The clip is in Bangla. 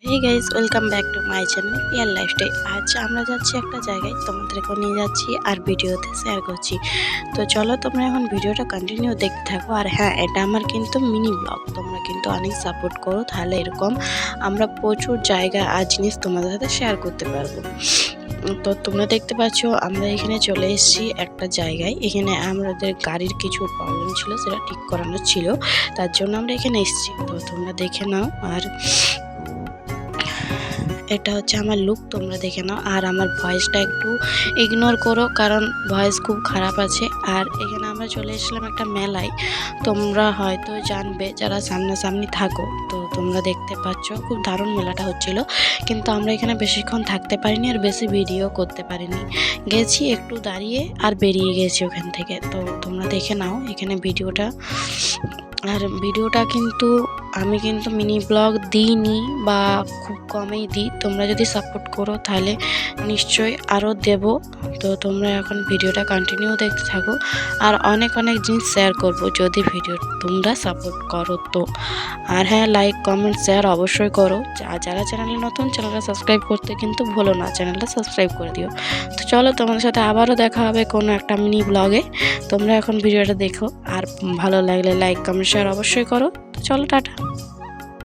Hey guys, welcome back to my channel real lifestyle. আজ আমরা যাচ্ছি একটা জায়গায়, তোমাদেরকে নিয়ে যাচ্ছি আর ভিডিওতে শেয়ার করছি। তো চলো তোমরা এখন ভিডিওটা কন্টিনিউ দেখতে থাকো। আর হ্যাঁ, এটা আমার কিন্তু মিনি ব্লগ, তোমরা কিন্তু অনেক সাপোর্ট করো, তাহলে এরকম আমরা প্রচুর জায়গা আর জিনিস তোমাদের সাথে শেয়ার করতে পারবো। তো তোমরা দেখতে পাচ্ছ আমরা এখানে চলে এসেছি একটা জায়গায়। এখানে আমাদের গাড়ির কিছু প্রবলেম ছিল, সেটা ঠিক করানো ছিল, তার জন্য আমরা এখানে এসেছি। তো তোমরা দেখে নাও। আর এটা হচ্ছে আমার লুক, তোমরা দেখে নাও। আর আমার ভয়েসটা একটু ইগনোর করো, কারণ ভয়েস খুব খারাপ আছে। আর এখানে আমরা চলে এসেছিলাম একটা মেলায়, তোমরা হয়তো জানবে যারা সামনাসামনি থাকো। তো তোমরা দেখতে পাচ্ছ খুব দারুণ মেলাটা হচ্ছিল, কিন্তু আমরা এখানে বেশিক্ষণ থাকতে পারিনি আর বেশি ভিডিও করতে পারিনি। গেছি একটু দাঁড়িয়ে আর বেরিয়ে গেছি ওখান থেকে। তো তোমরা দেখে নাও এখানে ভিডিওটা। আর ভিডিওটা কিন্তু আমি কিন্তু মিনি ব্লগ দিইনি বা খুব কমই দিই। তোমরা যদি সাপোর্ট করো তাহলে নিশ্চয়ই আরও দেব। তো তোমরা এখন ভিডিওটা কন্টিনিউ দেখতে থাকো, আর অনেক অনেক জিনিস শেয়ার করব যদি ভিডিও তোমরা সাপোর্ট করো তো। আর হ্যাঁ, লাইক কমেন্ট শেয়ার অবশ্যই করো। যারা চ্যানেলে নতুন, চ্যানেলটা সাবস্ক্রাইব করতে কিন্তু ভুলো না, চ্যানেলটা সাবস্ক্রাইব করে দিও। তো চলো, তোমাদের সাথে আবারও দেখা হবে কোনো একটা মিনি ব্লগে। তোমরা এখন ভিডিওটা দেখো, আর ভালো লাগলে লাইক কমেন্ট শেয়ার অবশ্যই করো। তো চলো, টাটা।